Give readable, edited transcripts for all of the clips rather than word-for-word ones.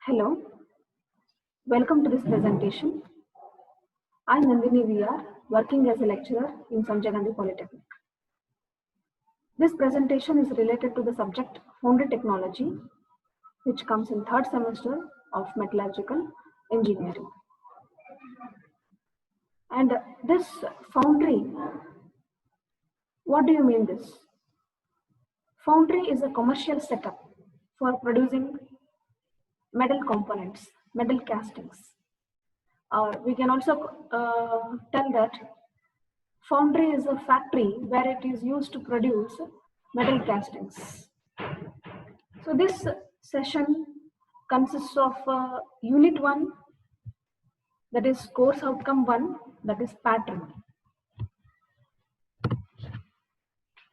Hello, welcome to this presentation. I am Nandini VR, working as a lecturer in Sanjay Gandhi Polytechnic. This presentation is related to the subject Foundry Technology, which comes in third semester of Metallurgical Engineering. And this foundry, what do you mean this? Foundry is a commercial setup for producing metal components, metal castings. Or we can also tell that foundry is a factory where it is used to produce metal castings. So this session consists of unit 1, that is course outcome 1, that is pattern.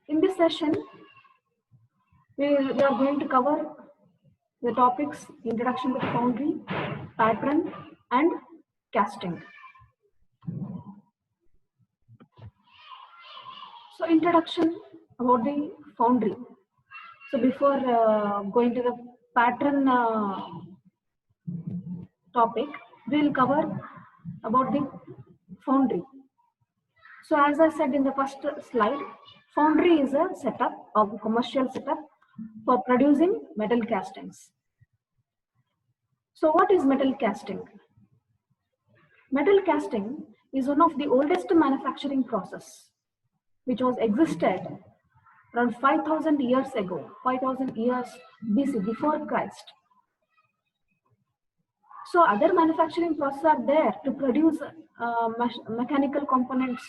In this session, we are going to cover the topics introduction to foundry, pattern and casting. So introduction about the foundry. So before going to the pattern topic, we will cover about the foundry. So as I said in the first slide, foundry is a setup of commercial setup for producing metal castings. So what is metal casting? Metal casting is one of the oldest manufacturing process which was existed around 5,000 years ago, 5,000 years BC, before Christ. So other manufacturing processes are there to produce mechanical components.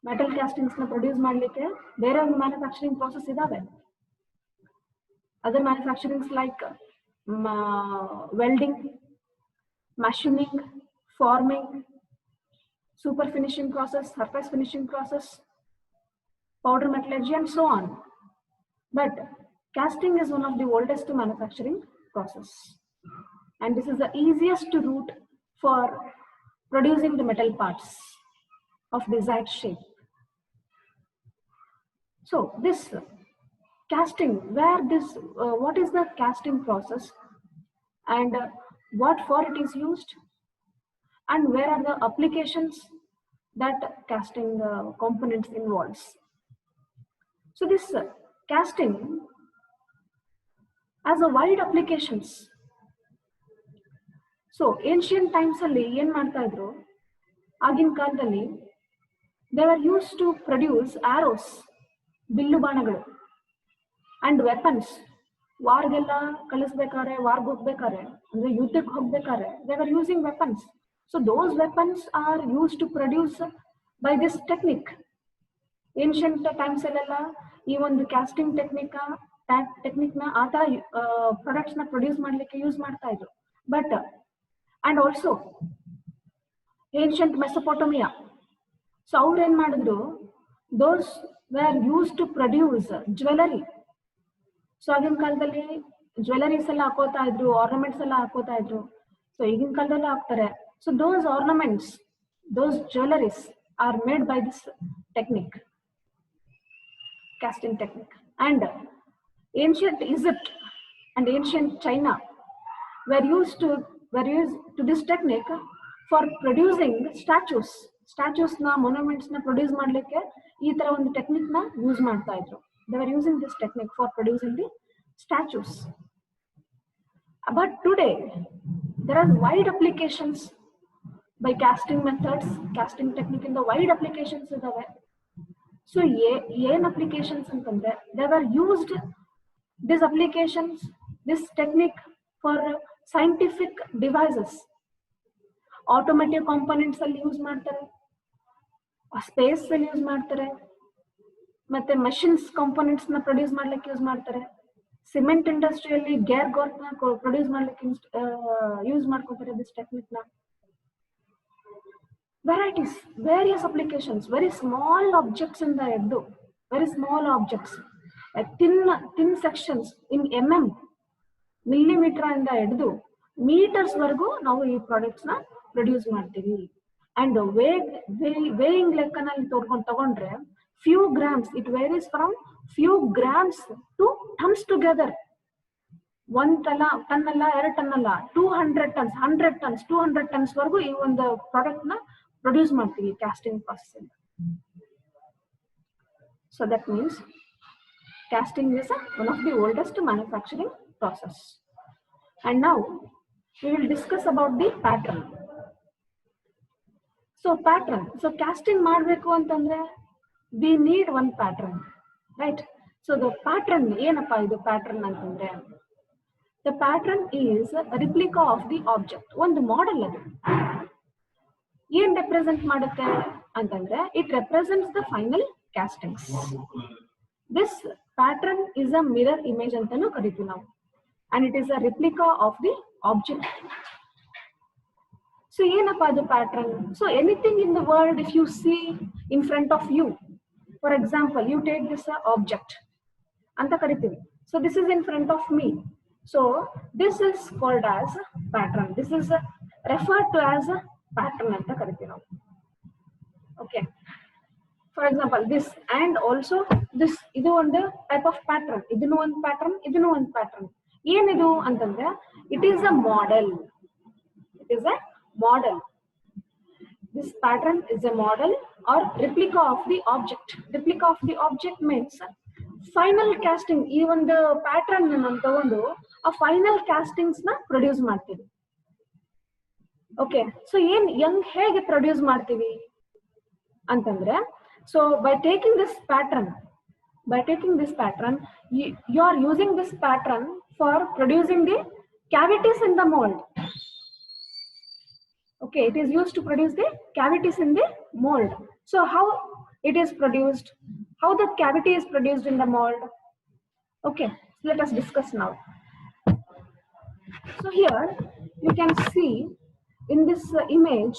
Metal castings na produce ಮಾಡಲಿಕ್ಕೆ ಬೇರೆ ಒಂದು manufacturing process ಇದಾವೆ. Other manufacturings like welding, machining, forming, super finishing process, surface finishing process, powder metallurgy and so on. But casting is one of the oldest manufacturing process. And this is the easiest route for producing the metal parts of desired shape. So this casting, what is the casting process and what for it is used and where are the applications that casting components involves. So this casting has a wide applications. So ancient times alli yen ಮಾಡ್ತಾ ಇದ್ರು ಆಗಿನ ಕಾಲದಲ್ಲಿ they were used to produce arrows, bill ಬಾಣಗಳು and weapons. ವಾರ್ಗೆಲ್ಲ ಕಳಿಸ್ಬೇಕಾದ್ರೆ ವಾರ್ಗೆ ಹೋಗ್ಬೇಕಾದ್ರೆ ಅಂದ್ರೆ ಯುದ್ಧಕ್ಕೆ ಹೋಗ್ಬೇಕಾದ್ರೆ they were using weapons. So those weapons are used to produce by this technique. Ancient times ಅಲ್ಲೆಲ್ಲ ಈ ಒಂದು casting technique ನ ಆ ತರ ಪ್ರಾಡಕ್ಟ್ಸ್ ನ ಪ್ರೊಡ್ಯೂಸ್ ಮಾಡ್ಲಿಕ್ಕೆ ಯೂಸ್ ಮಾಡ್ತಾ ಇದ್ರು. But and also ancient Mesopotamia. So ಅವ್ರು ಏನ್ ಮಾಡಿದ್ರು, those were used to produce jewelry. So ಆಗಿನ ಕಾಲದಲ್ಲಿ ಜ್ಯುವೆಲರೀಸ್ ಎಲ್ಲ ಹಾಕೋತಾ ಇದ್ರು, ಆರ್ನಮೆಂಟ್ಸ್ ಎಲ್ಲ ಹಾಕೋತಾ ಇದ್ರು. ಸೊ ಈಗಿನ ಕಾಲದಲ್ಲೂ ಹಾಕ್ತಾರೆ. So those ornaments, those jewelries are made by this technique, casting technique. And ancient Egypt and ancient China were used to this technique for producing statues. Statues na monuments na produce ಮಾಡ್ಲಿಕ್ಕೆ ಈ ತರ ಒಂದು technique ನ use ಮಾಡ್ತಾ ಇದ್ರು. They were using this technique for producing the statues. But today there are wide applications by casting methods, casting technique in the wide applications idave. So ಏನ್ applications ಅಂತಂದ್ರೆ they were used these applications, this technique for scientific devices. Automotive components ಅಲ್ಲಿ use ಮಾಡ್ತಾರೆ, space ಅಲ್ಲಿ use ಮಾಡ್ತಾರೆ, ಮತ್ತೆ machines components ನ produce ಮಾಡ್ಲಿಕ್ಕೆ use ಮಾಡ್ತಾರೆ. ಸಿಮೆಂಟ್ ಇಂಡಸ್ಟ್ರಿಯಲ್ಲಿ ಗೇರ್ ಗೋರ್ತ್ ನ ಪ್ರೊಡ್ಯೂಸ್ ಮಾಡ್ಲಿಕ್ಕೆ ಯೂಸ್ ಮಾಡ್ಕೋತಾರೆ ದಿಸ್ ಟೆಕ್ನಿಕ್ ನ. Varieties, various applications, very small objects ಇಂದ ಹಿಡಿದು very small objects, thin sections in millimetre ಇಂದ ಹಿಡಿದು ಮೀಟರ್ಸ್ ವರೆಗೂ ನಾವು ಈ ಪ್ರಾಡಕ್ಟ್ಸ್ ನ ಪ್ರೊಡ್ಯೂಸ್ ಮಾಡ್ತೀವಿ. ಅಂಡ್ ವೇಯಿಂಗ್ ಲೆಕ್ಕನಲ್ಲಿ ತಗೊಂಡ್ರೆ few grams, it varies from few grams to tons together. 1 ton ಅಲ್ಲ 2 ton ಅಲ್ಲ 200 tons 100 tons 200 tons ವರೆಗೂ ಈ ಒಂದು ಪ್ರಾಡಕ್ಟ್ ನ ಪ್ರೊಡ್ಯೂಸ್ ಮಾಡ್ತೀವಿ ಕ್ಯಾಸ್ಟಿಂಗ್ ಪ್ರಾಸೆಸ್ ಇಂದ. So that means casting is one of the oldest manufacturing process. And now we will discuss about the pattern. So pattern, so casting ಮಾಡಬೇಕು ಅಂತಂದ್ರೆ we need one pattern, right? So the pattern ಏನಪ್ಪಾ ಇದು pattern ಅಂತಂದ್ರೆ the pattern is a replica of the object. ಒಂದು model ಅದು ಏನ್ represent ಮಾಡುತ್ತೆ ಅಂತಂದ್ರೆ it represents the final castings. This pattern is a mirror image antanu kariತೀವಿ ನಾವು, and it is a replica of the object. So ಏನಪ್ಪಾ ಅದು pattern? So anything in the world, if you see in front of you, for example you take this object anta kariತೀವಿ. So this is in front of me, so this is called as pattern. This is referred to as a pattern anta kariತೀವಿ ನಾವು. Okay, for example this, and also this idu ಒಂದು type of pattern. ಇದನ್ನು ಒಂದು pattern, ಇದನ್ನು ಒಂದು pattern. ಏನಿದು ಅಂತಂದ್ರೆ it is a model. It is a model. This pattern is a model or replica of the object. Replica of the object means final casting. ಈ ಒಂದು pattern ನಾನು ತಗೊಂಡು ಆ final castings ನ ಪ್ರೊಡ್ಯೂಸ್ ಮಾಡ್ತೀವಿ. Okay, so ಏನ್ ಹೇಗೆ produce ಮಾಡ್ತೀವಿ ಅಂತಂದ್ರೆ, so by taking this pattern, you are using this pattern for producing the cavities in the mold. Okay, it is used to produce the cavities in the mold. So how it is produced, how the cavity is produced in the mold? Okay, so let us discuss now. So here you can see in this image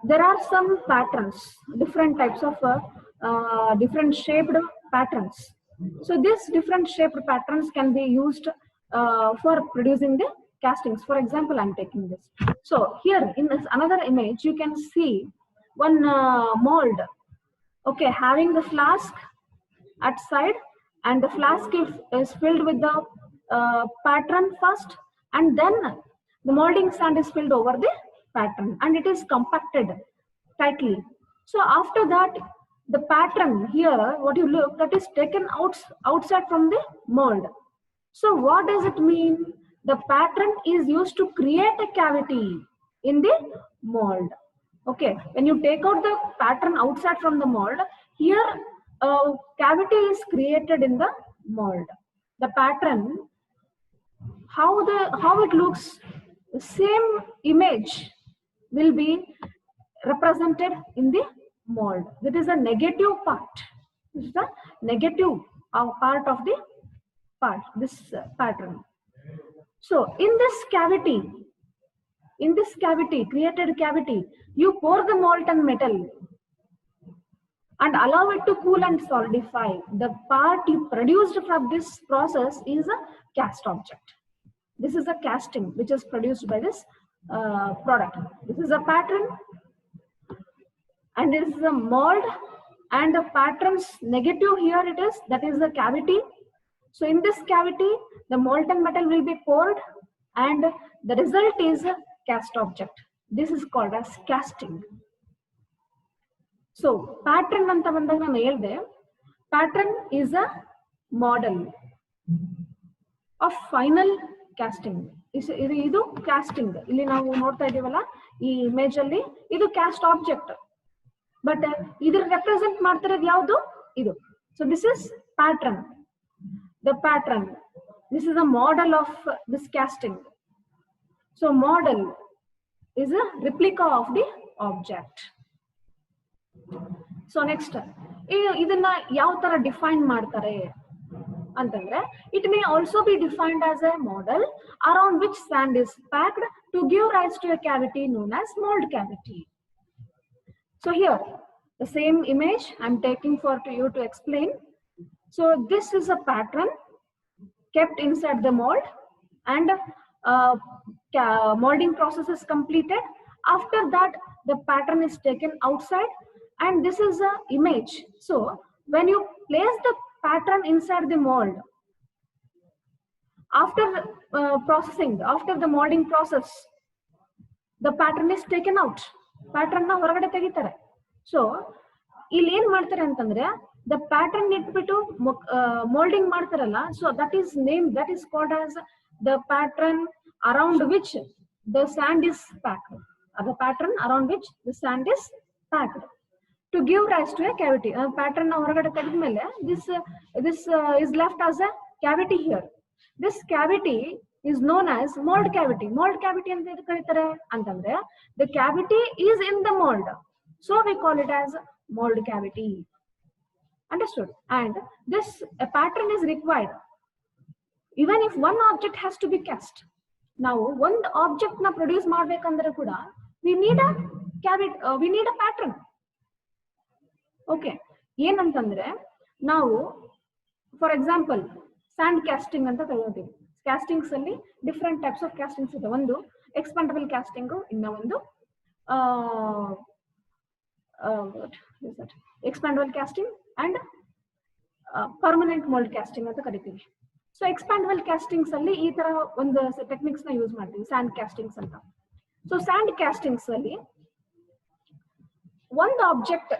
there are some patterns, different types of different shaped patterns. So these different shaped patterns can be used for producing the castings. For example, I'm taking this. So here in this another image you can see one mold, okay, having the flask at side, and the flask is filled with the pattern first, and then the molding sand is filled over the pattern, and it is compacted tightly. So after that, the pattern here, what you look, that is taken outside from the mold. So what does it mean? The pattern is used to create a cavity in the mold. Okay, when you take out the pattern outside from the mold, here a cavity is created in the mold. The pattern, how it looks, the same image will be represented in the mold. That is a negative part. This is the negative part of the this pattern. So in this cavity, created cavity, you pour the molten metal and allow it to cool and solidify. The part you produced from this process is a cast object. This is a casting which is produced by this product. This is a pattern, and this is a mold, and the pattern's negative here it is, that is the cavity. So in this cavity the molten metal will be poured, and the result is a cast object. This is called as casting. So pattern anta banದಾಗ ನಾನು ಹೇಳಿದೆ, pattern is a model of final casting. ಇದು casting. ಇಲ್ಲಿ ನಾವು ನೋಡ್ತಾ ಇದೀವಲ್ಲ ಈ image ಅಲ್ಲಿ, ಇದು cast object, but ಇದ್ರ ರೆಪ್ರೆಸೆಂಟ್ ಮಾಡ್ತಿರೋದು ಯಾವುದು? ಇದು. So this is pattern. The pattern, this is a model of this casting. So model is a replica of the object. So next, ಇದನ್ನ ಯಾವ ತರ ಡಿಫೈನ್ ಮಾಡ್ತಾರೆ ಅಂತಂದ್ರೆ, it may also be defined as a model around which sand is packed to give rise to a cavity known as mold cavity. So here the same image I'm taking for you to explain. So this is a pattern kept inside the mold, and molding process is completed. After that the pattern is taken outside, and this is a image. So when you place the pattern inside the mold, After processing, after the molding process, the pattern is taken out. Pattern na ಹೊರಗಡೆ ತೆಗಿತಾರೆ. So ಇಲ್ಲಿ ಏನ್ ಮಾಡ್ತಾರೆ ಅಂತಂದ್ರೆ the pattern ಇಟ್ಬಿಟ್ಟು molding ಮಾಡ್ತಾರಲ್ಲ, so that is named, that is called as the pattern around which the sand is packed. The pattern around which the sand is packed to give rise to a cavity. Pattern na ಹೊರಗಡೆ ತೆಗೆದ್ಮೇಲೆ this is left as a cavity here. This cavity is known as mold cavity. Mold cavity ಅಂತ ಎದಕ್ಕೆ ಕರೀತಾರೆ ಅಂತಂದ್ರೆ the cavity is in the mold, so we call it as mold cavity. Understood? And this a pattern is required even if one object has to be cast. Now one object na produce ಮಾಡ್ಬೇಕಂದ್ರೆ ಕೂಡ we need a cavity, we need a pattern. Okay, ಏನಂತಂದ್ರೆ ನಾವು for example and casting ಅಂತ ತಗೊಳ್ತೀವಿ. Castings ಅಲ್ಲಿ different types of castings ಇದೆ. ಒಂದು expendable casting, ಇನ್ನ ಒಂದು expendable casting and permanent mould casting ಅಂತ ಕರಿತೀವಿ. ಸೊ ಎಕ್ಸ್ಪಾಂಡಬಲ್ ಕ್ಯಾಸ್ಟಿಂಗ್ಸ್ ಅಲ್ಲಿ ಈ ತರ ಒಂದು ಟೆಕ್ನಿಕ್ಸ್ ನ ಯೂಸ್ ಮಾಡ್ತೀವಿ, ಸ್ಯಾಂಡ್ ಕ್ಯಾಸ್ಟಿಂಗ್ಸ್ ಅಂತ. ಸೊ ಸ್ಯಾಂಡ್ ಕ್ಯಾಸ್ಟಿಂಗ್ಸ್ ಅಲ್ಲಿ ಒಂದು ಆಬ್ಜೆಕ್ಟ್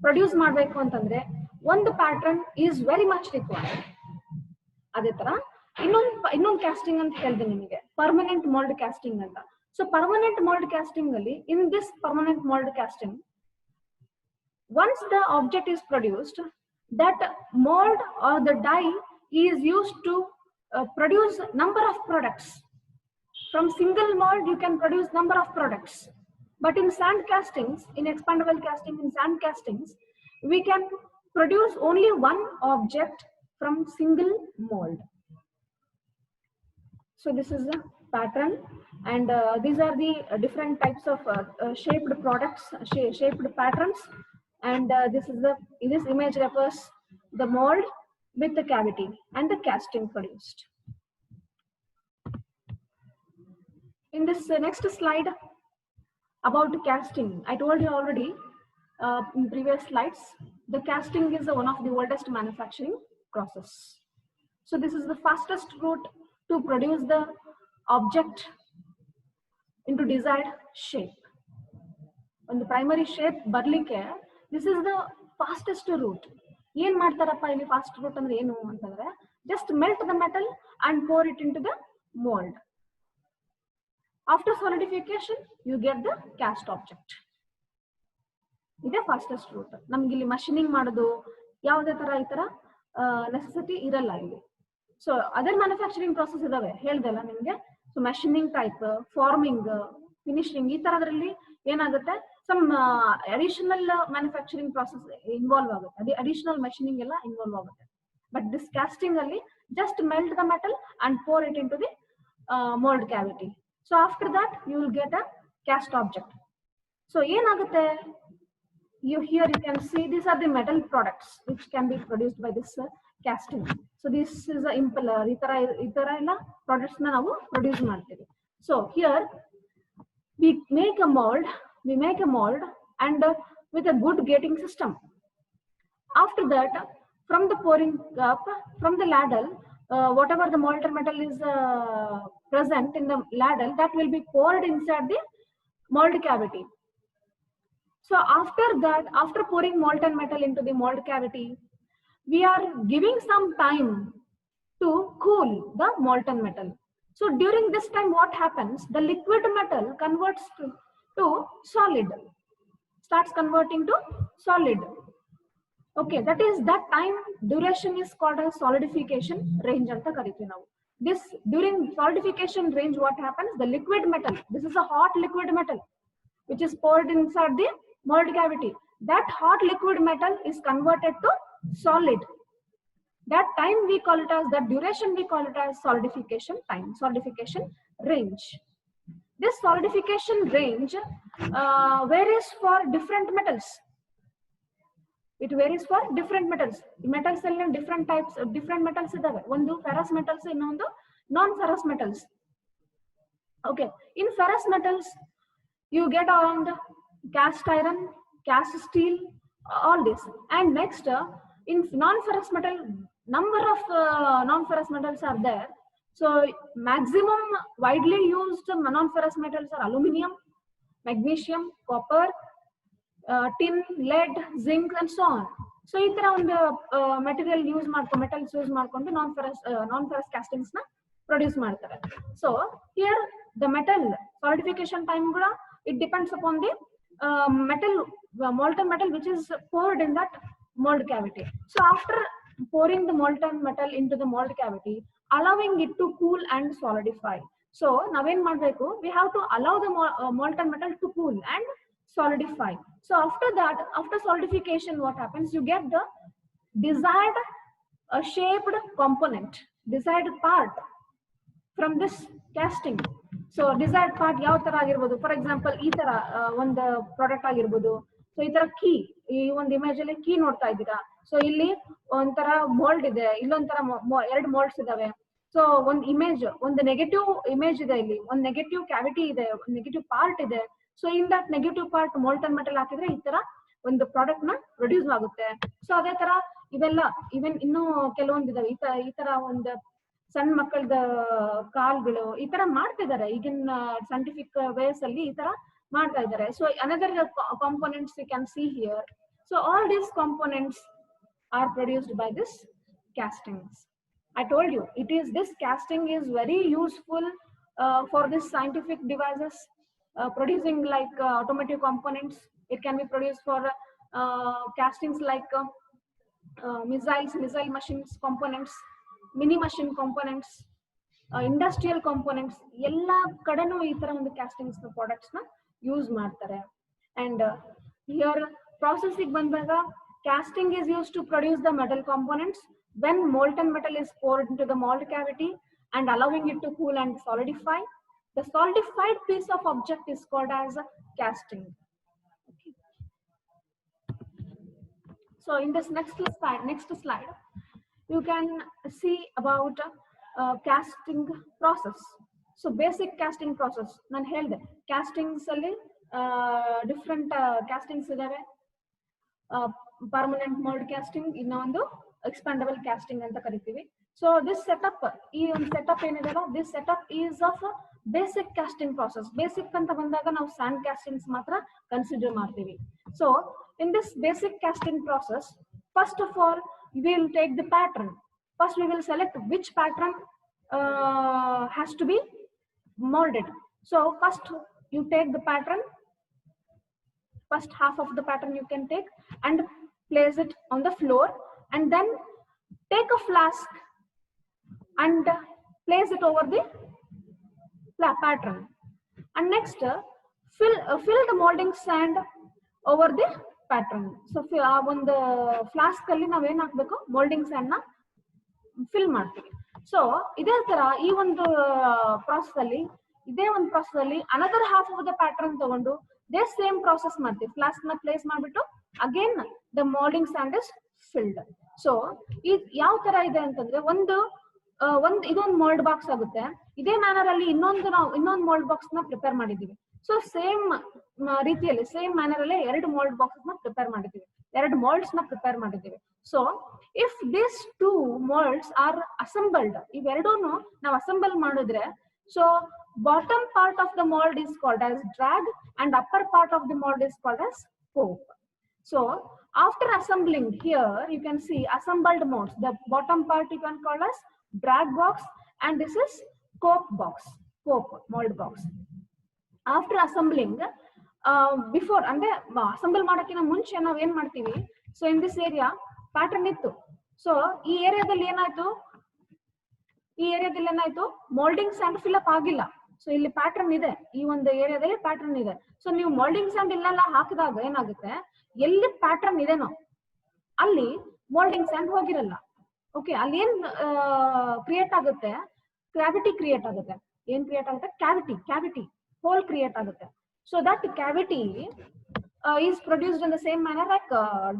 ಪ್ರೊಡ್ಯೂಸ್ ಮಾಡಬೇಕು ಅಂತಂದ್ರೆ ಒಂದು pattern is very much required. ಅದೇ ತರ ಇನ್ನೊಂದು ಕ್ಯಾಸ್ಟಿಂಗ್ ಅಂತ ಹೇಳಿದೆ ನಿಮಗೆ, ಪರ್ಮನೆಂಟ್ ಮೋಲ್ಡ್ ಕ್ಯಾಸ್ಟಿಂಗ್ ಅಂತ. ಸೊ ಪರ್ಮನೆಂಟ್ ಮೋಲ್ಡ್ ಕ್ಯಾಸ್ಟಿಂಗ್ ಅಲ್ಲಿ, in this permanent mould casting, once the object is produced, that mold or the die is used to produce number of products. From single mold you can produce number of products, but in sand castings, in expandable casting, in sand castings, we can produce only one object from single mold. So this is the pattern, and these are the different types of shaped products, shaped patterns. And this image refers the mold with the cavity and the casting produced. In this next slide about casting, I told you already in previous slides, the casting is one of the oldest manufacturing process. So this is the fastest route to produce the object into desired shape. On the primary shape ಬರ್ಲಿಕ್ಕೆ this is the fastest route. ಏನ್ ಮಾಡ್ತಾರಪ್ಪ ಇಲ್ಲಿ fast root ಅಂದ್ರೆ ಏನು ಅಂತಂದ್ರೆ, just melt the metal and pour it into the mold. After solidification you get the cast object. ಇದೇ fastest root. ನಮ್ಗೆ ಇಲ್ಲಿ ಮಷಿನಿಂಗ್ ಮಾಡೋದು ಯಾವುದೇ ತರ ಈ ತರ ನೆಸೆಸಿಟಿ ಇರಲ್ಲ ಇಲ್ಲಿ. ಸೊ ಅದರ್ ಮ್ಯಾನುಫ್ಯಾಕ್ಚರಿಂಗ್ ಪ್ರಾಸೆಸ್ ಇದಾವೆ ಹೇಳ್ದಲ್ಲ ನಿಮ್ಗೆ. So machining type, forming, finishing, ಈ ತರದ್ರಲ್ಲಿ ಏನಾಗುತ್ತೆ, some additional manufacturing process involve ಆಗುತ್ತೆ, ಅದೇ ಅಡಿಷನಲ್ ಮಷಿನಿಂಗ್ ಎಲ್ಲ ಇನ್ವಾಲ್ವ್ ಆಗುತ್ತೆ. ಬಟ್ ದಿಸ್ ಕ್ಯಾಸ್ಟಿಂಗ್ ಅಲ್ಲಿ just melt the metal and pour it into the mold cavity. So after that you will get a cast object. So ಏನಾಗುತ್ತೆ, here you can see these are the metal products which can be produced by this casting. So this is a impeller, ಈ ತರ ಎಲ್ಲ products ನ ನಾವು produce ಮಾಡ್ತೀವಿ. So here we make a mold and with a good gating system. After that, from the pouring cup, from the ladle, whatever the molten metal is present in the ladle, that will be poured inside the mold cavity. So after that, after pouring molten metal into the mold cavity, we are giving some time to cool the molten metal. So during this time what happens, the liquid metal converts to solid, starts converting to solid. Okay, that time duration is called as solidification range anta kariತೀವಿ ನಾವು. This during solidification range what happens, the liquid metal, this is a hot liquid metal which is poured inside the mold cavity. That hot liquid metal is converted to solid. That time we call it as, that duration we call it as solidification time, solidification range. This solidification range varies for different metals. It varies for different metals. Metals ಅಲ್ಲಿ different types of different metals ಇದಾವೆ. ಒಂದು ferrous metals, ಇನ್ನೊಂದು non ferrous metals. Okay, in ferrous metals you get around cast iron, cast steel, all this. And next In non-ferrous metal, number of non-ferrous metals are there. So maximum widely used non-ferrous metals are aluminum, magnesium, copper, tin, lead, zinc, and so on. So ಈ ತರ ಒಂದು material metals use ಮಾಡ್ಕೊಂಡು non ferrous castings ನ produce ಮಾಡ್ತಾರೆ. So here the metal solidification time ಕೂಡ it depends upon the metal, molten metal which is poured in that mold cavity. So after pouring the molten metal into the mold cavity, allowing it to cool and solidify. So naven madbeku, we have to allow the molten metal to cool and solidify. So after that, after solidification, what happens? You get the desired shaped component, desired part from this casting. So desired part ಯಾವ ತರ ಆಗಿರ್ಬೋದು, for example ಈ ತರ ಒಂದು product ಆಗಿರ್ಬೋದು. So ಈ ತರ key, ಈ ಒಂದು ಇಮೇಜ್ ಅಲ್ಲಿ ಕೀ ನೋಡ್ತಾ ಇದ್ದೀರಾ. ಸೊ ಇಲ್ಲಿ ಒಂಥರ ಮೋಲ್ಡ್ ಇದೆ, ಇಲ್ಲೊಂಥರ ಎರಡು ಮೋಲ್ಡ್ಸ್ ಇದಾವೆ. ಸೊ ಒಂದು ಇಮೇಜ್, ಒಂದು ನೆಗೆಟಿವ್ ಇಮೇಜ್ ಇದೆ, ಇಲ್ಲಿ ಒಂದು ನೆಗೆಟಿವ್ ಕ್ಯಾವಿಟಿ ಇದೆ, ಒಂದು ನೆಗೆಟಿವ್ ಪಾರ್ಟ್ ಇದೆ. So in that negative part molten metal ಹಾಕಿದ್ರೆ ಈ ತರ ಒಂದು ಪ್ರಾಡಕ್ಟ್ ನ ಪ್ರೊಡ್ಯೂಸ್ ಆಗುತ್ತೆ. ಸೊ ಅದೇ ತರ ಇವೆಲ್ಲ ಇವನ್ ಇನ್ನೂ ಕೆಲವೊಂದಿದಾವೆ ಈ ತರ ಒಂದು ಸಣ್ಣ ಮಕ್ಕಳದ ಕಾಲ್ಗಳು ಈ ತರ ಮಾಡ್ತಿದ್ದಾರೆ ಈಗಿನ ಸೈಂಟಿಫಿಕ್ ವೇಸ್ ಅಲ್ಲಿ ಈ ತರ ಮಾಡ್ತಾ ಇದ್ದಾರೆ. So another components you can see here. So all these components are produced by this castings. I told you it is this casting is very useful for this scientific devices, producing like automotive components. It can be produced for castings like missile machines components, mini machine components, industrial components. ಎಲ್ಲ ಕಡೆನೂ ಈ ತರ ಒಂದು castings products ನ use ಮಾಡ್ತಾರೆ. And here ಪ್ರಾಸೆಸಿಗೆ ಬಂದಾಗ casting is used to produce the metal components when molten metal is poured into the mold cavity and allowing it to cool and solidify. The solidified piece of object is called as a casting. Okay. So in this next slide you can see about casting process. So basic casting process nan helde castings alli different castings idave. Permanent mold casting, ಇನ್ನೊಂದು expandable casting ಅಂತ ಕರಿತೀವಿ. So this setup, ಈ ಒಂದು setup ಏನಿದೆಯಲ್ಲ, this setup is of a basic casting process. Basic ಅಂತ ಬಂದಾಗ ನಾವು sand castings ಮಾತ್ರ consider ಮಾಡ್ತೀವಿ. So in this basic casting process, first of all we will take the pattern. First we will select which pattern has to be molded. So first you take the pattern, first half of the pattern you can take and place it on the floor, and then take a flask and place it over the pattern, and next fill the molding sand over the pattern. So on the flask alli nav ಏನು ಹಾಕಬೇಕು, molding sand na fill ಮಾಡ್ತೀವಿ. So ಇದೇ ತರ ಈ ಒಂದು process ಅಲ್ಲಿ another half of the pattern ತಗೊಂಡು the same process ಮಾಡ್ತೀವಿ. ಫ್ಲಾಸ್ಕ್ ನ ಪ್ಲೇಸ್ ಮಾಡ್ಬಿಟ್ಟು again the moulding sand is filled. So ಯಾವ ತರ ಇದೆ ಅಂತಂದ್ರೆ ಇದೊಂದು ಮೋಲ್ಡ್ ಬಾಕ್ಸ್ ಆಗುತ್ತೆ. ಇದೇ ಮ್ಯಾನರ್ ಅಲ್ಲಿ ಇನ್ನೊಂದು ಮೋಲ್ಡ್ ಬಾಕ್ಸ್ ನ ಪ್ರಿಪೇರ್ ಮಾಡಿದೀವಿ. ಸೊ ಸೇಮ್ ರೀತಿಯಲ್ಲಿ ಸೇಮ್ ಮ್ಯಾನರ್ ಅಲ್ಲಿ ಎರಡು ಮೋಲ್ಡ್ ಬಾಕ್ಸ್ ನ ಪ್ರಿಪೇರ್ ಮಾಡಿದೀವಿ, ಎರಡು ಮೋಲ್ಡ್ಸ್ ನ ಪ್ರಿಪೇರ್ ಮಾಡಿದೀವಿ. So if this two moulds are assembled, ಇವೆರಡೂ ನಾವು ಅಸೆಂಬಲ್ ಮಾಡಿದ್ರೆ, so bottom part of the mold is called as drag and upper part of the mold is called as cope. So after assembling, here you can see assembled molds. The bottom part you can call as drag box and this is cope mold box. After assembling, before ಅಂದ್ರೆ assemble ಮಾಡಕ್ಕಿಂತ ಮುಂಚೆ ನಾವು ಏನ್ ಮಾಡ್ತೀವಿ, so in this area pattern ಇತ್ತು. So ಈ ಏರಿಯಾದಲ್ಲಿ ಏನಾಯ್ತು moulding and fill up ಆಗಿಲ್ಲ. ಸೊ ಇಲ್ಲಿ ಪ್ಯಾಟರ್ನ್ ಇದೆ, ಈ ಒಂದು ಏರಿಯಾದಲ್ಲಿ ಪ್ಯಾಟರ್ನ್ ಇದೆ. ಸೊ ನೀವು ಮೋಲ್ಡಿಂಗ್ ಸ್ಯಾಂಡ್ ಇಲ್ಲೆಲ್ಲ ಹಾಕಿದಾಗ ಏನಾಗುತ್ತೆ, ಎಲ್ಲಿ ಪ್ಯಾಟರ್ನ್ ಇದೆನೋ ಅಲ್ಲಿ ಮೋಲ್ಡಿಂಗ್ ಸ್ಯಾಂಡ್ ಹೋಗಿರಲ್ಲ. ಓಕೆ, ಅಲ್ಲಿ ಏನ್ ಕ್ರಿಯೇಟ್ ಆಗುತ್ತೆ, ಕ್ಯಾವಿಟಿ ಕ್ರಿಯೇಟ್ ಆಗುತ್ತೆ. ಏನ್ ಕ್ರಿಯೇಟ್ ಆಗುತ್ತೆ? ಕ್ಯಾವಿಟಿ ಹೋಲ್ ಕ್ರಿಯೇಟ್ ಆಗುತ್ತೆ. So that cavity is produced in the same manner like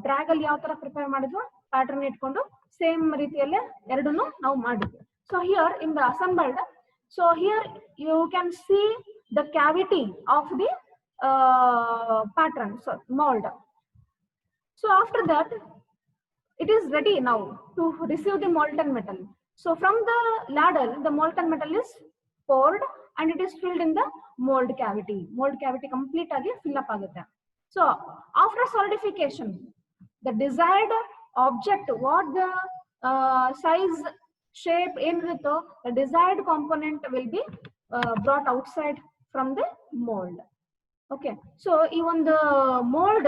drag ಅಲ್ಲಿ ಯಾವ ತರ ಪ್ರಿಪೇರ್ ಮಾಡಿದ್ವು ಪ್ಯಾಟರ್ನ್ ಇಟ್ಕೊಂಡು ಸೇಮ್ ರೀತಿಯಲ್ಲೇ ಎರಡನ್ನು ನಾವು ಮಾಡಿದ್ವಿ. So here in the assembled, so here you can see the cavity of the pattern, so mold. So after that it is ready now to receive the molten metal. So from the ladle, the molten metal is poured and it is filled in the mold cavity. Mold cavity complete agi fill up agutte. So after solidification, the desired object, what the size, shape, the desired component will be brought outside from the mold. Okay, so even the mold,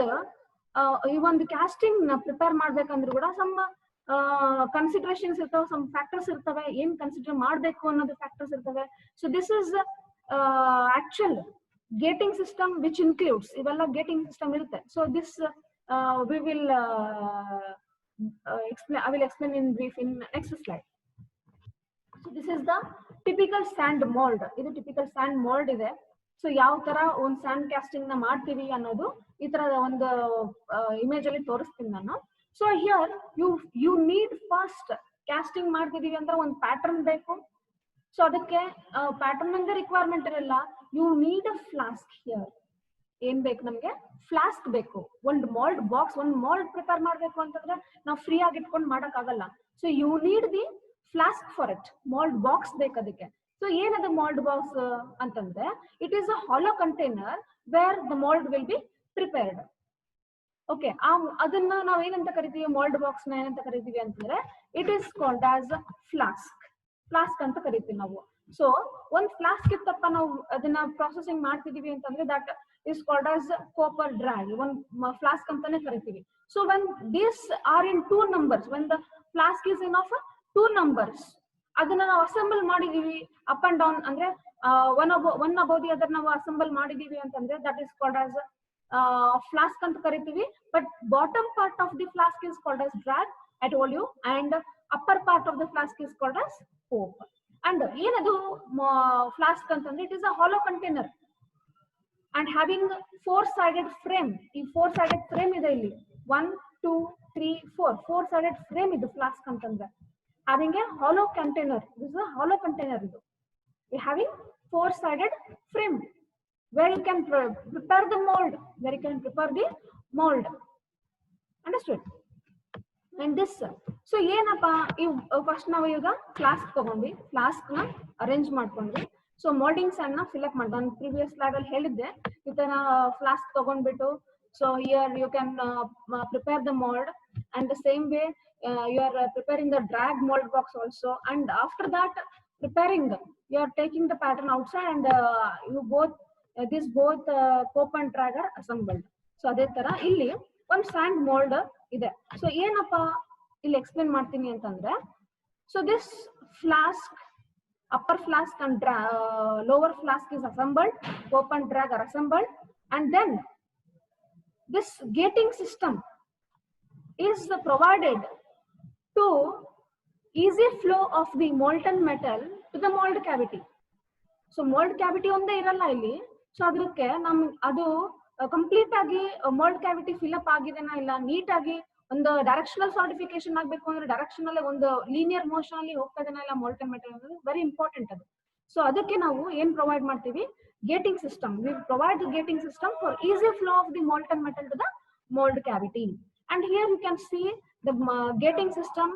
even the casting prepare ಮಾಡ್ಬೇಕಂದ್ರೂ ಕೂಡ some considerations ಇರ್ತವೆ, some factors ಇರ್ತವೆ, ಏನ್ consider ಮಾಡಬೇಕು ಅನ್ನೋದು factors ಇರ್ತವೆ. So this is actual gating system which includes ಇವೆಲ್ಲ gating system ಇರುತ್ತೆ. So this we will explain. I will explain in brief in next slide. So this is the typical sand mold. ಇದು typical sand mold ಇದೆ. So ಯಾವ ತರ ಒಂದು and casting ನ ಮಾಡ್ತೀವಿ ಅನ್ನೋದು ಈ ತರದ ಒಂದು ಇಮೇಜ್ ಅಲ್ಲಿ ತೋರಿಸ್ತೀನಿ ನಾನು. So here you need first casting ಮಾಡ್ತಿದೀವಿ ಅಂದ್ರೆ ಒಂದು ಪ್ಯಾಟರ್ನ್ ಬೇಕು. ಸೊ ಅದಕ್ಕೆ ಪ್ಯಾಟರ್ನ್ ಅಂದ್ರೆ ರಿಕ್ವೈರ್ಮೆಂಟ್ ಇರಲ್ಲ. You need a flask. Here ಏನ್ ಬೇಕು ನಮ್ಗೆ? ಫ್ಲಾಸ್ಕ್ ಬೇಕು. ಒಂದು ಮಾಲ್ಡ್ ಬಾಕ್ಸ್, ಒಂದು ಮಾಲ್ಡ್ ಪ್ರಿಪೇರ್ ಮಾಡ್ಬೇಕು ಅಂತಂದ್ರೆ ನಾವು ಫ್ರೀ ಆಗಿ ಇಟ್ಕೊಂಡು ಮಾಡಕ್ ಆಗಲ್ಲ. So you need the flask for it. Mould box ಬೇಕು ಅದಕ್ಕೆ. So ಏನದು mold box ಅಂತಂದ್ರೆ it is a hollow container where the mold will be prepared. Okay, ಅದನ್ನ ನಾವು ಏನಂತ ಕರಿತೀವಿ? mold box ನ ಏನಂತ ಕರಿತೀವಿ ಅಂತಂದ್ರೆ it is called as flask. flask ಅಂತ ಕರಿತೀವಿ ನಾವು. ಸೊ ಒಂದ್ ಫ್ಲಾಸ್ಕ್ ಇತ್ತಪ್ಪ, ನಾವು ಅದನ್ನ ಪ್ರೊಸೆಸಿಂಗ್ ಮಾಡ್ತಿದೀವಿ ಅಂತಂದ್ರೆ that is called as copper drag. ಒಂದ್ ಫ್ಲಾಸ್ಕ್ ಅಂತಾನೆ ಕರಿತೀವಿ. So when these are in two numbers, when the flask is in of two numbers, ಅದನ್ನ ನಾವು ಅಸೆಂಬಲ್ ಮಾಡಿದೀವಿ ಅಪ್ ಅಂಡ್ ಡೌನ್ ಅಂದ್ರೆ ಒನ್ ಅಬೌವ್ ದಿ ಅದರ್ ನಾವು ಅಸೆಂಬಲ್ ಮಾಡಿದೀವಿ ಅಂತಂದ್ರೆ that is called as flask ಅಂತ ಕರಿತೀವಿ. But bottom part of the flask is called as drag, I told you, and upper part of the flask is called as cope. And ಏನದು flask ಅಂತಂದ್ರೆ it is a hollow container and having 4-sided frame. ಈ 4-sided frame ಇದೆ ಇಲ್ಲಿ, 1 2 3 4 4-sided frame ಇದು flask ಅಂತಂದ್ರೆ. Having a hollow container. This is a hollow container. We're having 4-sided frame where you can prepare the mold. Where you can prepare the mold. Understood? And this. So, ಏನಪ್ಪ first ನಾವು ಈಗ flask ತಗೊಂಡ್ವಿ, flask ನ arrange ಮಾಡ್ಕೊಂಡ್ವಿ. So ಮೋಲ್ಡಿಂಗ್ಸ್ ಅನ್ನ fill up ಮಾಡಿ ನಾನು previous slide ಅಲ್ಲಿ ಹೇಳಿದ್ದೆ ಈ ತರ ಫ್ಲಾಸ್ಕ್ ತಗೊಂಡ್ಬಿಟ್ಟು. So here you can prepare the mold and the same way you are preparing the drag mold box also, and after that preparing you are taking the pattern outside and you both this both cope and drag are assembled. So ಅದೇ ತರ ಇಲ್ಲಿ ಒಂದು and mold ಇದೆ. So ಏನಪ್ಪ ಇಲ್ಲಿ explain ಮಾಡ್ತೀನಿ ಅಂತಂದ್ರೆ, so this flask, upper flask and lower flask is assembled, cope and drag are assembled, and then this gating system is provided to easy flow of the molten metal to the mold cavity. So mold cavity ಒಂದೇ ಇರಲ್ಲ ಇಲ್ಲಿ. So ಅದಕ್ಕೆ ಅದು complete ಆಗಿ mold cavity fill up ಆಗಿದೆನಾ ಇಲ್ಲ, neat ಆಗಿ ಒಂದು directional solidification ಆಗ್ಬೇಕು ಅಂದ್ರೆ ಡೈರೆಕ್ಷನಲ್ ಒಂದು ಲೀನಿಯರ್ ಮೋಷನ್ ಅಲ್ಲಿ ಹೋಗ್ತಾ ಇದೆನಾ ಇಲ್ಲ molten metal ಅನ್ನೋದು ವೆರಿ ಇಂಪಾರ್ಟೆಂಟ್ ಅದು. ಸೊ ಅದಕ್ಕೆ ನಾವು ಏನ್ ಪ್ರೊವೈಡ್ ಮಾಡ್ತೀವಿ? Getting system. We provide the gating system for easy flow of the molten metal to the mold cavity. And here you can see the gating system.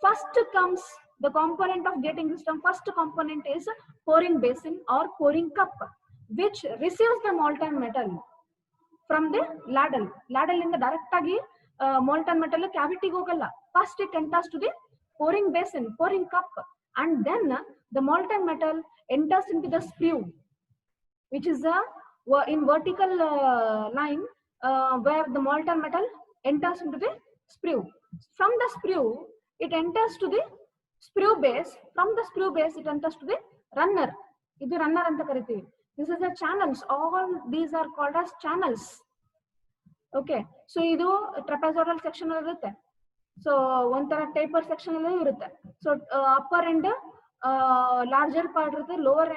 First comes the component of gating system. First component is pouring basin or pouring cup, which receives the molten metal from the ladle. Ladle in the direct agi molten metal cavity gogalla. First it enters to the pouring basin, pouring cup, and then the molten metal enters into the sprue, which is in vertical line where the molten metal enters into the sprue. From the sprue, it enters to the sprue base. From the sprue base, it enters to the runner. Idu runner anta karitivi. This is the channels. All these are called as channels. Okay. So idu trapezoidal section alli irutte. So ontara taper section alli irutte. So upper end larger part irutte, lower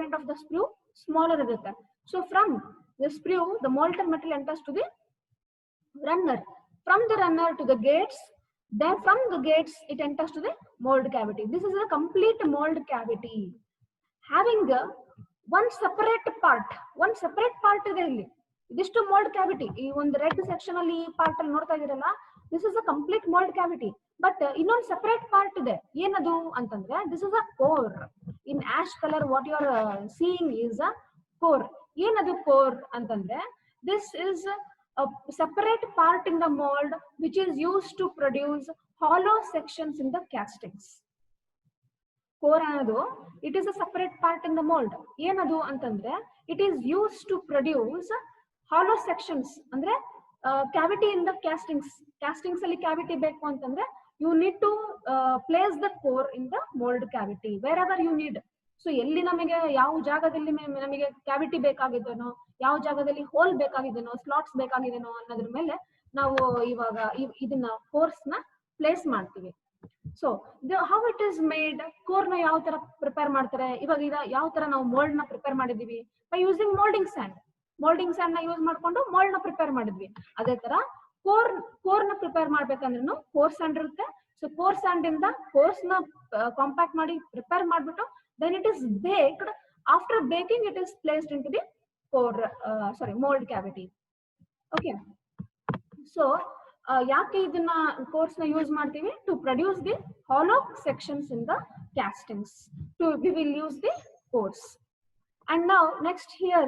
end of the sprue smaller irutte. So from the sprue, the molten metal enters to the runner. From the runner to the gates, then from the gates it enters to the mold cavity. This is a complete mold cavity having one separate part ಇದೆ ಇಲ್ಲಿ. ಇದಿಷ್ಟು mold cavity. ಈ ಒಂದು red section ಅಲ್ಲಿ ಈ part ಅಲ್ಲಿ ನೋಡ್ತಾ ಇದೀರಲ್ಲ, This is a complete mold cavity. But ಇನ್ನೊಂದು separate part ಇದೆ. ಏನದು ಅಂತಂದ್ರೆ this is a core. In ash color what you are seeing is a core. ಏನದು core ಅಂತಂದ್ರೆ this is a separate part in the mold which is used to produce hollow sections in the castings. Core ಅನ್ನೋದು it is a separate part in the mold. ಏನದು ಅಂತಂದ್ರೆ it is used to produce hollow sections. ಅಂದ್ರೆ cavity in the castings ಅಲ್ಲಿ cavity ಬೇಕು ಅಂತಂದ್ರೆ you need to place the core in the mold cavity wherever you need. So ಎಲ್ಲಿ ನಮಗೆ ಯಾವ ಜಾಗದಲ್ಲಿ ನಮಗೆ ಕ್ಯಾವಿಟಿ ಬೇಕಾಗಿದ್ದೇನೋ, ಯಾವ ಜಾಗದಲ್ಲಿ ಹೋಲ್ ಬೇಕಾಗಿದ್ದೇನೋ, ಸ್ಲಾಟ್ಸ್ ಬೇಕಾಗಿದ್ದೇನೋ ಅನ್ನೋದ್ರ ಮೇಲೆ ನಾವು ಇವಾಗ ಇದನ್ನ ಕೋರ್ಸ್ ನ ಪ್ಲೇಸ್ ಮಾಡ್ತೀವಿ. So how it is made, core ನ ಯಾವ ತರ ಪ್ರಿಪೇರ್ ಮಾಡ್ತಾರೆ, ಇವಾಗ ಯಾವ ತರ ನಾವು ಮೋಲ್ಡ್ ನ ಪ್ರಿಪೇರ್ ಮಾಡಿದೀವಿ ಬೈ ಯೂಸಿಂಗ್ ಮೋಲ್ಡಿಂಗ್ ಸ್ಯಾಂಡ್ ನ ಯೂಸ್ ಮಾಡ್ಕೊಂಡು ಮೋಲ್ಡ್ ನ ಪ್ರಿಪೇರ್ ಮಾಡಿದ್ವಿ. ಅದೇ ತರ ಕೋರ್ ನ ಪ್ರಿಪೇರ್ ಮಾಡ್ಬೇಕಂದ್ರೂ ಕೋರ್ ಸ್ಯಾಂಡ್ ಇರುತ್ತೆ. ಸೊ ಕೋರ್ ಸ್ಯಾಂಡ್ ಇಂದ ಕೋರ್ಸ್ ನ ಕಾಂಪ್ಯಾಕ್ಟ್ ಮಾಡಿ ಪ್ರಿಪೇರ್ ಮಾಡ್ಬಿಟ್ಟು then it is baked. After baking it is placed into the mold cavity. Okay, so ಯಾಕೆ ಇದನ್ನ ಕೋರ್ಸ್ ನ ಯೂಸ್ ಮಾಡ್ತೀವಿ? to produce the hollow sections in the castings. We will use the cores. And now next here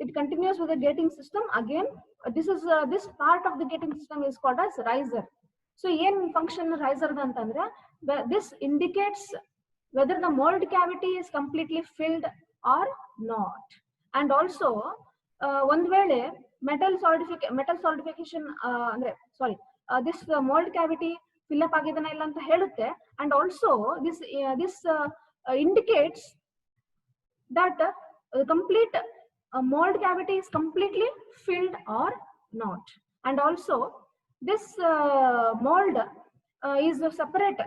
it continues with the gating system. Again this part of the gating system is called as riser. So ಏನ್ function riser ಅಂತಂದ್ರೆ this indicates whether the mold cavity is completely filled or not. And also one vele metal solidification andre this mold cavity fill up agidana illa anta helutte. And also this indicates that complete mold cavity is completely filled or not. And also this mold is separate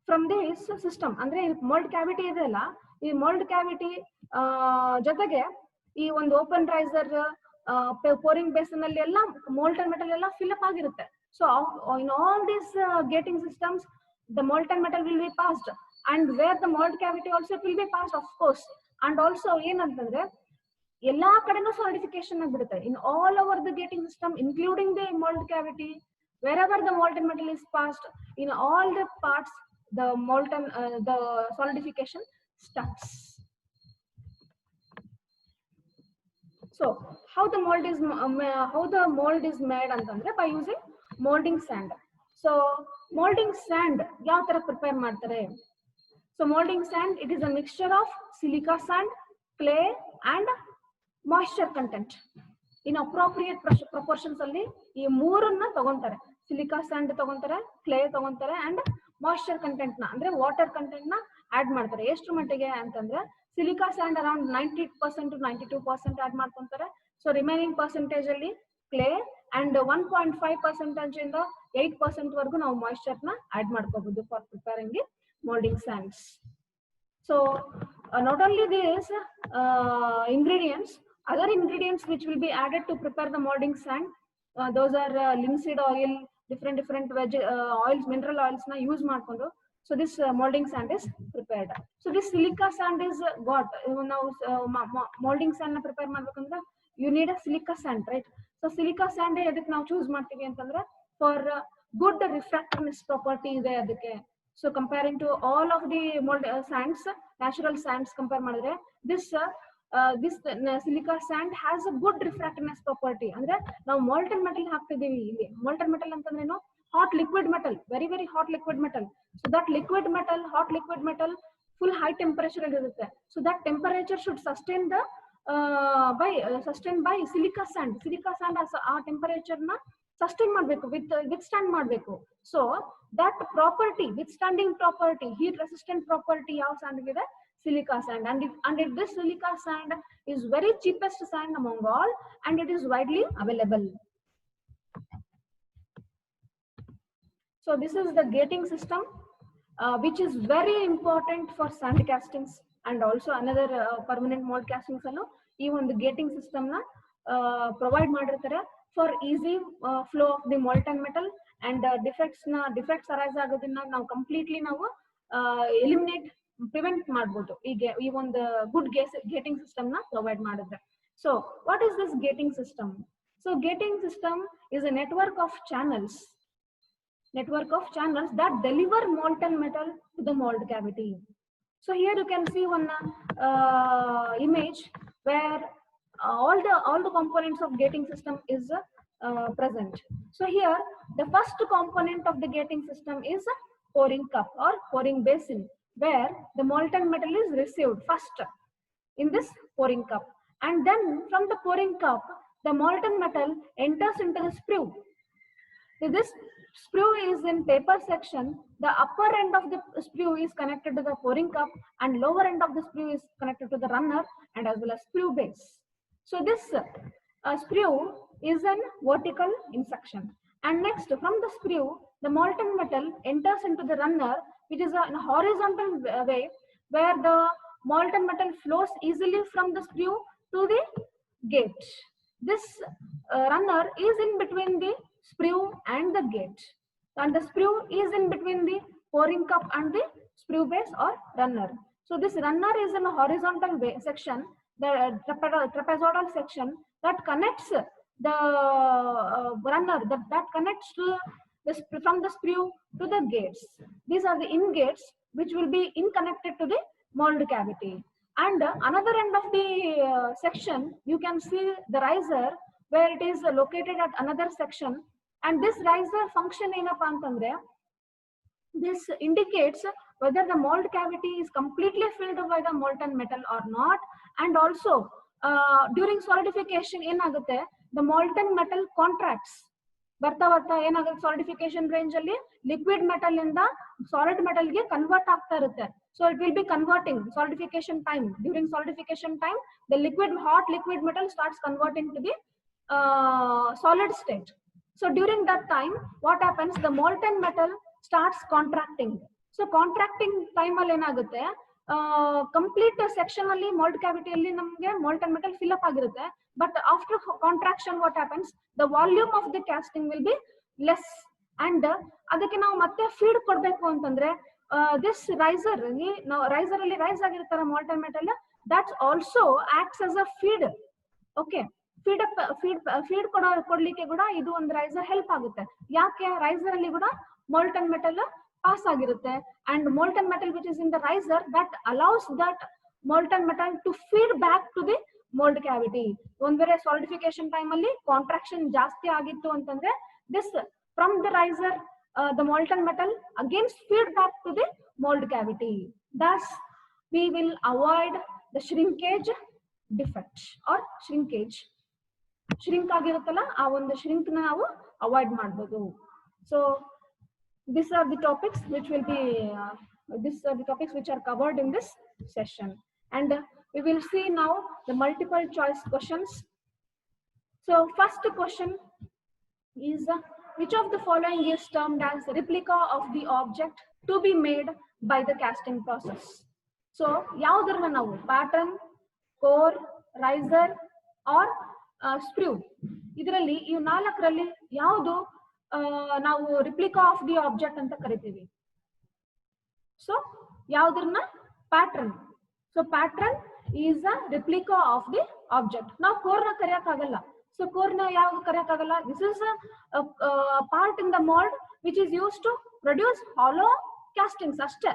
from this system. ಅಂದ್ರೆ mold cavity ಇದೆಲ್ಲ, ಈ mold cavity ಜೊತೆಗೆ ಈ ಒಂದು open riser pouring besan ಅಲ್ಲಿ ಎಲ್ಲ molten metal ಎಲ್ಲ fill up ಆಗಿರುತ್ತೆ. So in all these gating systems the molten metal will be passed, and where the mold cavity also it will be passed of course. And also ಏನಂತಂದ್ರೆ ಎಲ್ಲಾ ಕಡೆನೂ solidification ಆಗ್ಬಿಡುತ್ತೆ in all over the gating system including the mold cavity. Wherever the molten metal is passed, in all the parts the solidification starts. So how the mold is made ಅಂತಂದ್ರೆ by using molding sand. So molding sand ಯಾವ ತರ prepare ಮಾಡ್ತಾರೆ? So molding sand it is a mixture of silica sand, clay and moisture content in appropriate proportions ಅಲ್ಲಿ ಈ ಮೂರನ್ನ ತಗೊಂತಾರೆ. Silica sand ತಗೊಂತಾರೆ, clay ತಗೊಂತಾರೆ ಅಂಡ್ ಮಾಯಿಶ್ಚರ್ ಕಂಟೆಂಟ್ ನ ಅಂದ್ರೆ ವಾಟರ್ ಕಂಟೆಂಟ್ ನ ಆಡ್ ಮಾಡ್ತಾರೆ. ಎಷ್ಟು ಮಟ್ಟಿಗೆ ಅಂತಂದ್ರೆ silica sand around 90% to 92% add ಮಾಡ್ಕೊಂತಾರೆ. ಸೊ ರಿಮೈನಿಂಗ್ ಪರ್ಸೆಂಟೇಜ್ ಅಲ್ಲಿ ಕ್ಲೇ ಅಂಡ್ 1.5% ಇಂದ 8% ವರೆಗೂ ನಾವು ಮಾಯಿಶ್ಚರ್ ನ ಆಡ್ ಮಾಡ್ಕೋಬಹುದು for preparing the moulding sands. So not only this ingredients, other ingredients which will be added to prepare the molding sand, those are linseed oil, different veg oils, mineral oils na use ಮಾಡ್ಕೊಂಡು so this molding sand is prepared. So this silica sand is got now molding sand na prepare ಮಾಡ್ಬೇಕಂದ್ರೆ you need a silica sand, right? So silica sand ಎದಕ್ಕೆ ನಾವು choose ಮಾಡ್ತೀವಿ ಅಂತಂದ್ರೆ for good refractiveness property ಇದೆ ಅದಕ್ಕೆ. So comparing to all of the mold sands, natural sands compare ಮಾಡಿದ್ರೆ this silica sand has a good refractiveness property. ಅಂದ್ರೆ ನಾವು molten metal ಹಾಕ್ತಿದೀವಿ ಇಲ್ಲಿ. molten metal ಅಂತಂದ್ರೇನು? hot liquid metal, very hot liquid metal. So that hot liquid metal full high temperature ಇರುತ್ತೆ. So that temperature should sustain the sustained by silica sand. Silica sand ಆ temperature ನ sustain ಮಾಡಬೇಕು, withstand ಮಾಡಬೇಕು. So that property, withstanding property, heat resistant property ಯಾವ sand ಇದೆ? Silica sand. And this silica sand is very cheapest sand among all, and it is widely available. So this is the gating system which is very important for sand castings and also another permanent mold castings allo ee ಒಂದು gating system na provide ಮಾಡಿರ್ತಾರೆ for easy flow of the molten metal and defects arise ಆಗೋದನ್ನ ನಾವು completely ನಾವು eliminate prevent ಮಾಡಬಹುದು ಈ ಒಂದು good gating system na provide ಮಾಡಿದ್ರೆ. So what is this gating system? So gating system is a network of channels network of channels that deliver molten metal to the mold cavity. So here you can see one image where all the components of gating system is present. So here the first component of the gating system is a pouring cup or pouring basin, where the molten metal is received first in this pouring cup, and then from the pouring cup the molten metal enters into the sprue. If this sprue is in taper section, the upper end of the sprue is connected to the pouring cup and lower end of the sprue is connected to the runner and as well as sprue base. So this sprue is an vertical in section. And next, from the sprue, the molten metal enters into the runner, which is a horizontal way where the molten metal flows easily from the sprue to the gate. This runner is in between the sprue and the gate, and the sprue is in between the pouring cup and the sprue base or runner. So this runner is in a horizontal way section, the trapezoidal section that connects the runner that connects to from the sprue to the gates. These are the in gates which will be in connected to the mold cavity. And another end of the section, you can see the riser where it is located at another section. And this riser function ಏನಪ್ಪಾ ಅಂತಂದ್ರೆ, this indicates whether the mold cavity is completely filled by the molten metal or not. And also during solidification ಏನಾಗುತ್ತೆ, the molten metal contracts. ಬರ್ತಾ ಬರ್ತಾ ಏನಾಗುತ್ತೆ, solidification range ಅಲ್ಲಿ liquid metal ಇಂದ solid metal ಗೆ convert ಆಗ್ತಾ ಇರುತ್ತೆ. So it will be converting solidification time. During solidification time, the hot liquid metal starts converting to the solid state. So during that time, what happens? The molten metal starts contracting. So contracting time ಅಲ್ಲಿ ಏನಾಗುತ್ತೆ, complete section ಅಲ್ಲಿ mold cavity ಅಲ್ಲಿ ನಮಗೆ molten metal fill up ಆಗಿರುತ್ತೆ. But after contraction, what happens? The volume of the casting will be less. And ಅದಕ್ಕೆ ನಾವು ಮತ್ತೆ feed ಕೊಡಬೇಕು ಅಂತಂದ್ರೆ, this riser ಅಲ್ಲಿ ರೈಸ್ ಆಗಿರ್ತಾರೆ molten metal, that also acts as a feed. Okay, feed ಕೊಡ್ಲಿಕ್ಕೆ ಕೂಡ ಇದು ಒಂದು ರೈಸರ್ ಹೆಲ್ಪ್ ಆಗುತ್ತೆ. ಯಾಕೆ? ರೈಸರ್ ಅಲ್ಲಿ ಕೂಡ molten metal pass ಆಗಿರುತ್ತೆ, and molten metal which is in the riser that allows that molten metal to feed back to the mold cavity. ಒಂದ್ ವೇಳೆ solidification time ಅಲ್ಲಿ contraction ಜಾಸ್ತಿ ಆಗಿತ್ತು ಅಂತಂದ್ರೆ, this from the riser the molten metal again feed back to the mold cavity. Thus we will avoid the shrinkage defect or shrinkage. Shrink ಆಗಿರುತ್ತಲ್ಲ, ಆ ಒಂದು shrink ನ ನಾವು ಅವಾಯ್ಡ್ ಮಾಡಬಹುದು. So these are the topics which will be which are covered in this session. And we will see now the multiple choice questions. So first question is, which of the following is termed as replica of the object to be made by the casting process? So ಯಾವುದನ್ನ ನಾವು pattern, core, riser or sprue, ಇದರಲ್ಲಿ ಈ ನಾಲ್ಕರಲ್ಲಿ ಯಾವುದು ನಾವು replica of the object ಅಂತ ಕರಿತೀವಿ? So ಯಾವುದನ್ನ pattern. So pattern is a replica of the object. ನಾವು ಕೋರ್ನ ಕರೆಯಕ್ಕಾಗಲ್ಲ. ಸೊ ಕೋರ್ನ ಯಾವ್ದು ಕರೆಯಕ್ಕಾಗಲ್ಲ? This is part in the mold which is used to produce hollow castings ಅಷ್ಟೇ.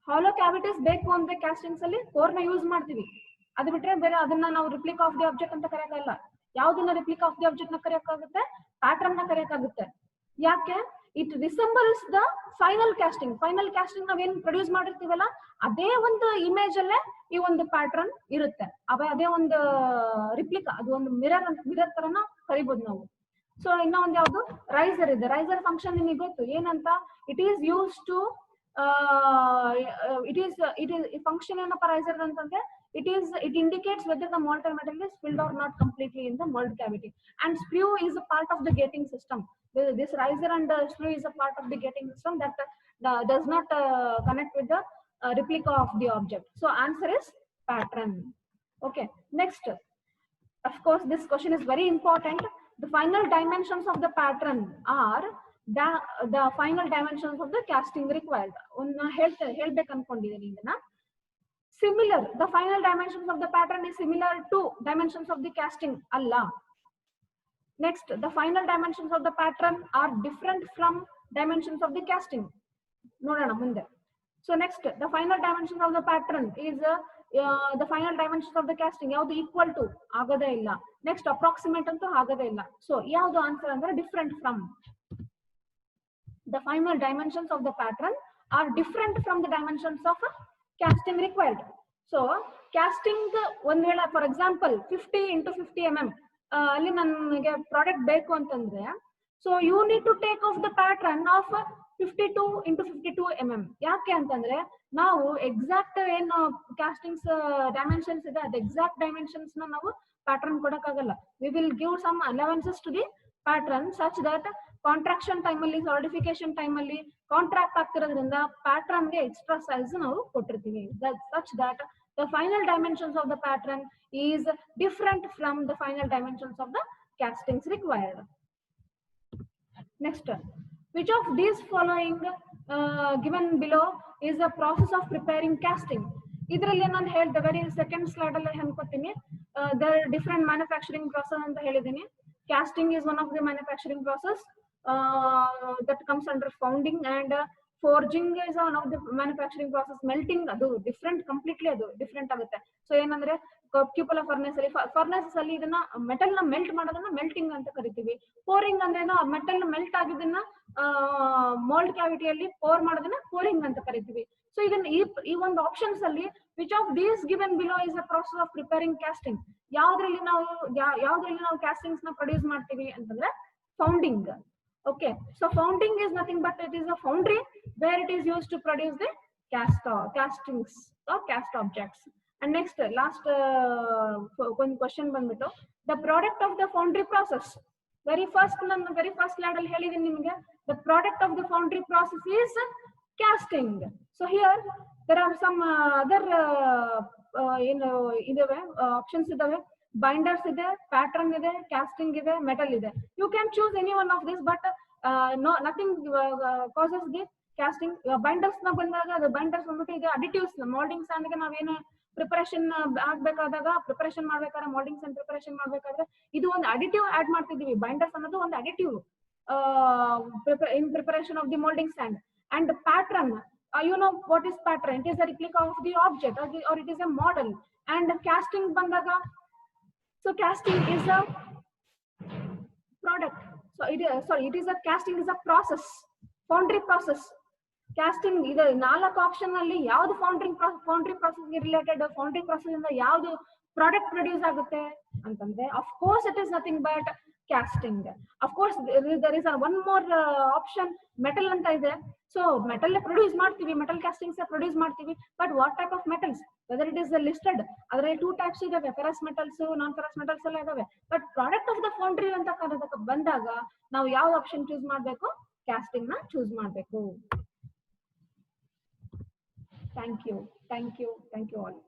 ಹಾಲೋ ಕ್ಯಾವಿಟೀಸ್ ಬೇಕು ಅಂದ್ರೆ ಕ್ಯಾಸ್ಟಿಂಗ್ಸ್ ಅಲ್ಲಿ ಕೋರ್ನ ಯೂಸ್ ಮಾಡ್ತೀವಿ. ಅದು ಬಿಟ್ರೆ ಬೇರೆ ಅದನ್ನ ನಾವು ರಿಪ್ಲಿಕಾ ಆಫ್ ದಿ ಆಬ್ಜೆಕ್ಟ್ ಅಂತ ಕರೆಯಕ್ಕಾಗಲ್ಲ. ಯಾವ್ದನ್ನ ರಿಪ್ಲಿಕಾ ಆಫ್ ದಿ ಆಬ್ಜೆಕ್ಟ್ ನ ಕರೆಯಕ್ಕಾಗುತ್ತೆ? ಪ್ಯಾಟರ್ನ್ ನ ಕರೆಯಕ್ಕಾಗುತ್ತೆ. ಯಾಕೆ? It resembles the final casting. Final casting ನಾವೇನ್ ಪ್ರೊಡ್ಯೂಸ್ ಮಾಡಿರ್ತೀವಲ್ಲ, ಅದೇ ಒಂದು ಇಮೇಜ್ ಅಲ್ಲೇ ಈ ಒಂದು ಪ್ಯಾಟರ್ನ್ ಇರುತ್ತೆ. ಅದೇ ಒಂದು ರಿಪ್ಲಿಕಾ, ಅದು ಒಂದು ಮಿರರ್ ತರನ ಕರಿಬಹುದು ನಾವು. ಸೊ ಇನ್ನ ಒಂದ್ ಯಾವ್ದು ರೈಸರ್ ಇದೆ. ರೈಸರ್ ಫಂಕ್ಷನ್ ನಿಮಗೆ ಗೊತ್ತು ಏನಂತ? It is use to it is function ಏನಪ್ಪ ರೈಸರ್ ಅಂತಂದ್ರೆ, it indicates whether the molten metal is filled or not completely in the mold cavity. And sprue is a part of the gating system. This riser and sprue is a part of the gating system that does not connect with the replica of the object. So answer is pattern. Okay, next, of course this question is very important. The final dimensions of the pattern are the final dimensions of the casting required. ಹೇಳ್ಬೇಕು ಅನ್ಕೊಂಡಿದ್ದೀನಿ ಇದನ್ನ. Similar, the final dimensions of the pattern is similar to dimensions of the casting alla. Next, the final dimensions of the pattern are different from dimensions of the casting. ನೋಡೋಣ ಮುಂದೆ. So next, the final dimensions of the pattern is the final dimensions of the casting. ಯಾವುದು equal to ಆಗದೇ ಇಲ್ಲ. Next, approximate ಅಂತೂ ಆಗದೇ ಇಲ್ಲ. So ಯಾವುದು answer ಅಂದ್ರೆ different from. The final dimensions of the pattern are different from the dimensions of casting required. So casting ಒಂದು ವೇಳೆ for example 50 into 50 mm ಅಲ್ಲಿ ನನಗೆ ಪ್ರಾಡಕ್ಟ್ ಬೇಕು ಅಂತಂದ್ರೆ, so you need to take off the pattern of 52 into 52 mm. ಯಾಕೆ ಅಂತಂದ್ರೆ ನಾವು exact ಏನು ಕ್ಯಾಸ್ಟಿಂಗ್ಸ್ ಡೈಮೆನ್ಷನ್ಸ್ ಇದೆ ಅದು ಎಕ್ಸಾಕ್ಟ್ ಡೈಮೆನ್ಷನ್ಸ್ ನಾವು pattern ಕೊಡಕ್ಕಾಗಲ್ಲ. We will give some allowances to the pattern such that contraction time ಅಲ್ಲಿ ಸಾಲಿಡಿಫಿಕೇಶನ್ ಟೈಮ್ ಅಲ್ಲಿ contract ಆಗ್ತಿರೋದ್ರಿಂದ pattern ಗೆ ಎಕ್ಸ್ಟ್ರಾ ಸೈಜ್ ನಾವು ಕೊಟ್ಟಿರ್ತೀವಿ. such that the final dimensions of the pattern is different from the final dimensions of the castings required. Next, which of these following given below is the process of preparing casting? ಇದರಲ್ಲಿ ನಾನು ಹೇಳಿದೆ very second slide ಅಲ್ಲಿ ಅನ್ಕೋತೀನಿ the different manufacturing process ಅಂತ ಹೇಳಿದೀನಿ. Casting is one of the manufacturing process that comes under founding, and forging is one of the manufacturing process. Melting adu different, completely adu different ಆಗುತ್ತೆ. So ಏನಂದ್ರೆ ಕ್ಯೂಪುಲಾ furnace ಅಲ್ಲಿ ಇದನ್ನ metal ನ melt ಮಾಡೋದನ್ನ melting ಅಂತ ಕರಿತೀವಿ. ಪೋರಿಂಗ್ ಅಂದ್ರೆ metal melt ಆಗಿದ್ದನ್ನ mould ಕ್ಯಾವಿಟಿಯಲ್ಲಿ four ಮಾಡೋದನ್ನ ಪೋರಿಂಗ್ ಅಂತ ಕರಿತೀವಿ. ಸೊ ಇದನ್ನ ಈ ಒಂದು ಆಪ್ಷನ್ಸ್ ಅಲ್ಲಿ which of these given below is a process of preparing casting. ಯಾವ್ದ್ರಲ್ಲಿ ನಾವು ಕ್ಯಾಸ್ಟಿಂಗ್ಸ್ ನ ಪ್ರೊಡ್ಯೂಸ್ ಮಾಡ್ತೀವಿ ಅಂತಂದ್ರೆ founding. Okay, so founding is nothing but it is a foundry where it is used to produce the castings or cast objects. And next, last one question ಬಂದ್ಬಿಟ್ಟು the product of the foundry process. Very first slide ಅಲ್ಲಿ ಹೇಳಿದೀನಿ ನಿಮಗೆ, the product of the foundry process is casting. So here there are some other ಇದಾವೆ options ಇದಾವೆ. Binders ಇದೆ, pattern ಇದೆ, casting ಇದೆ, metal ಇದೆ. You can choose any one of this, but nothing causes the casting. Binders ನ ಬಂದಾಗ ಅದು binders ಬಂದ್ಬಿಟ್ಟು ಈಗ ಅಡಿಟಿವ್ಸ್ ಮೋಲ್ಡಿಂಗ್ ಸ್ಟ್ಯಾಂಡ್ಗೆ ನಾವೇನು ಪ್ರಿಪರೇಷನ್ ಆಗ್ಬೇಕಾದಾಗ ಪ್ರಿಪರೇಷನ್ ಮಾಡ್ಬೇಕಾದ್ರೆ ಮೋಲ್ಡಿಂಗ್ ಸ್ಟ್ಯಾಂಡ್ ಪ್ರಿಪರೇಷನ್ ಮಾಡ್ಬೇಕಾದ್ರೆ ಇದು ಒಂದು ಅಡಿಟಿವ್ ಆಡ್ ಮಾಡ್ತಿದೀವಿ. ಬೈಂಡರ್ಸ್ ಅನ್ನೋದು ಒಂದು additive in preparation of the moulding stand. And pattern, you know what is pattern? It is a replica of the object or it is a model. And casting bandaga, so casting is a product. So it is a casting is a process, foundry process. Casting ಇದು 4 option ಅಲ್ಲಿ ಯಾವ್ದು foundry process ಗೆ related, foundry process ಇಂದ ಯಾವ್ದು product produce ಆಗುತ್ತೆ ಅಂತಂದ್ರೆ of course it is nothing but casting. Of course there is one more option, metal ಅಂತ ಇದೆ. ಸೊ ಮೆಟಲ್ ಪ್ರೊಡ್ಯೂಸ್ ಮಾಡ್ತೀವಿ, ಮೆಟಲ್ ಕ್ಯಾಸ್ಟಿಂಗ್ಸ್ ಪ್ರೊಡ್ಯೂಸ್ ಮಾಡ್ತೀವಿ, but what type of metals, whether it is listed. ಅದರಲ್ಲಿ 2 types ಇದಾವೆ, ferrous metals, non ferrous metals ಎಲ್ಲ ಇದಾವೆ. But product of the foundry ಅಂತ ಬಂದಾಗ ನಾವು ಯಾವ ಆಪ್ಷನ್ ಚೂಸ್ ಮಾಡಬೇಕು? ಕ್ಯಾಸ್ಟಿಂಗ್ ನ ಚೂಸ್ ಮಾಡಬೇಕು. Thank you all.